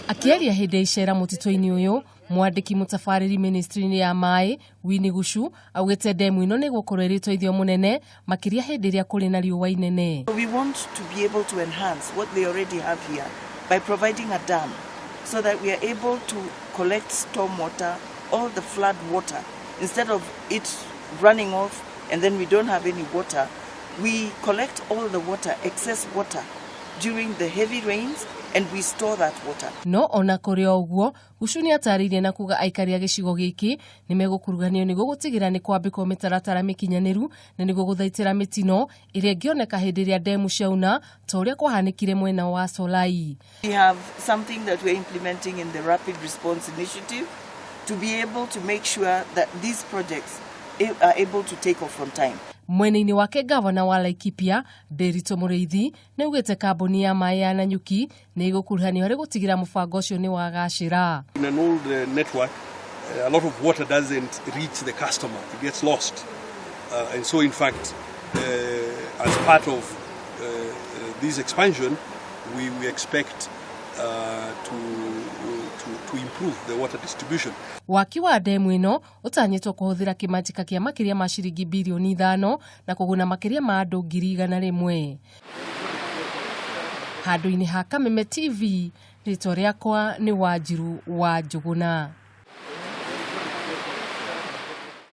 Akiaria hĩndĩ icera mũtitũ-inĩ ũyũ, mwandĩki mũtabarĩri ministry-inĩ ya maĩ Winnie Gushu augĩte demu ĩno nĩ gũkorwo ĩrĩ ũteithio mũnene makĩria hĩndĩ ĩrĩa kũrĩ na riũa inene. We want to be able to enhance what they already have here by providing a dam so that we are able to collect storm water, all the flood water, instead of it running off and then we don't have any water. We collect all the water, excess water, during the heavy rains and we store that water. No ona kũrĩ ũguo, Gushu nĩ atarĩirie na kuga aikari a gĩcigo gĩkĩ nĩ megũkuruganio nĩguo gũtigĩra nĩ kwambĩkwo mĩtaratara mĩkinyanĩru na nĩguo gũthaitĩra mĩtino ĩrĩa ĩngĩoneka hĩndĩ ĩrĩa demu ciauna ta ũrĩa kwahanĩkire mwena wa Solai. We have something that we're implementing in the Rapid Response Initiative to be able to make sure that these projects are able to take off on time. Mwena-inĩ wake gavana wa Laikipia Nderitu Mũrĩithi nĩ augĩte kambuni ya maĩ ya Nanyuki nĩ ĩgũkuruhanio harĩ gũtigĩra mũbango ũcio nĩ wagacĩra. In an old network, a lot of water doesn't reach the customer, it gets lost. And so in fact, as part of this expansion, we expect to improve the water distribution. Waki wa demu ĩno ũtanyĩtwo kũhũthĩra kĩmanjĩka kĩa makĩria ma ciringi birioni 5 na kũguna makĩria ma andũ 100,000. Handũ-inĩ ha Kameme TV, rĩtwa rĩakwa nĩ Wanjiru wa Njũgũna.